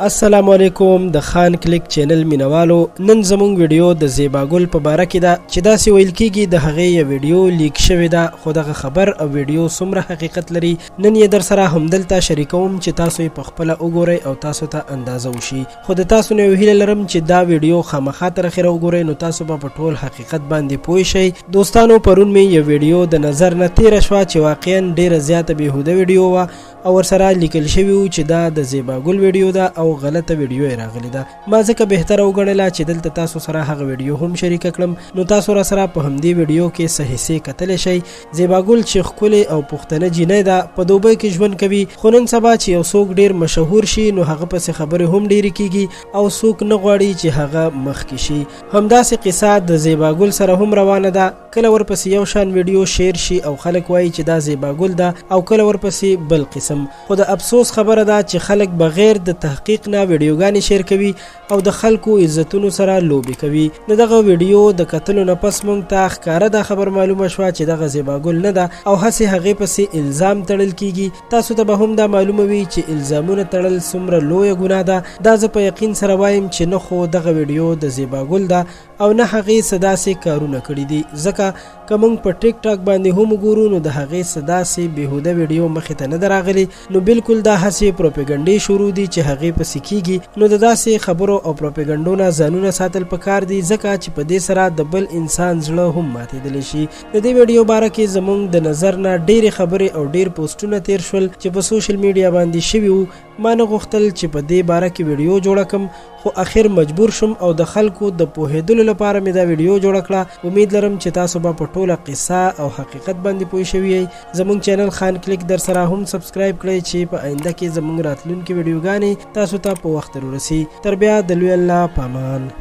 السلام علیکم د خان کلیک چینل مینوالو. نن زموږ ویډیو د زیباګل په باره کې ده چې داسې ویل کېږي د هغې یو ویډیو لیک شوې ده، خو دغه خبر او ویډیو څومره حقیقت لري نن یې در سره همدلته شریکوم چې تاسو یې پخپله وګورئ او تاسو ته اندازه وشي. خو د تاسو نه یو هیله لرم چې دا ویډیو خامخا تر اخره وګورئ، نو تاسو به په ټول حقیقت باندې پوه شئ. دوستانو، پرون مې یو ویډیو د نظر نه تیره شوه چې واقعا ډیره زیاته بېهوده ویډیو وه او ورسره لیکل شوي وو چې دا د زیباګل ویډیو ده او غلطه ویډیو یې راغلی ده. ما ځکه بهتره وګڼله چې دلته تاسو سره هغه ویډیو هم شریکه کړم، نو تاسو را سره په همدې ویډیو کې څه حصې کتلی شئ. زیباګل چې ښکلې او پښتنه جینۍ ده، په دوبۍ کې ژوند کوي، خو نن سبا چې یو څوک ډیر مشهور شي نو هغه پسې خبرې هم ډیرې کیږي او څوک نه غواړي چې هغه مخکې شي. همداسې قصه د زیباګل سره هم روانه ده. کله ورپسې یو شان ویډیو شیر شي او خلک وایي چې دا زیباګل ده، او کله ورپسې بل قسم. خو د افسوس خبره ده چې خلک بغیر د تحقیق نه ویډیوګانې شیر کوي او د خلکو عزتونو سره لوبې کوي. د دغه ویډیو د کتلو نه پس موږ ته ښکاره دا خبر معلومه شوه چې دغه زیباګل نه ده او هسې هغې پسې الزام تړل کیږي. تاسو ته به هم دا معلومه وي چې الزامونه تړل څومره لویه ګناه ده. دا زه په یقین سره وایم چې نه خو دغه ویډیو د زیباګل ده او نه هغې څه داسې کارونه کړي دي، ځکه که موږ په ټیک ټاک باندې هم وګورو نو د هغې څه داسې بېهوده ویډیو مخې ته نه ده راغلي. نو بالکل دا هسې پروپیګنډې شروع دي چې هغې پسې کیږي. نو د داسې خبرو او پروپیګنډو نه ځانونه ساتل پکار دي، ځکه چې په دې سره د بل انسان زړه هم ماتېدلی شي. د دې ویډیو باره کې زموږ د نظر نه ډېرې خبرې او ډېر پوسټونه تیر شول چې په سوشل میډیا باندې شوي وو. ما نه غوښتل چې په دې باره کې ویډیو جوړه کړم، خو اخر مجبور شم او د خلکو د پوهېدلو لپاره مې دا ویډیو جوړه کړه. امید لرم چې تاسو به په ټوله قصه او حقیقت باندې پوه شوي یئ. زموږ چینل خان کلیک در سره هم سبسکرایب کړئ چې په آینده کې زموږ راتلونکي ویډیوګانې تاسو ته په وخت ورسي. تر بیا د لوی الله په امان.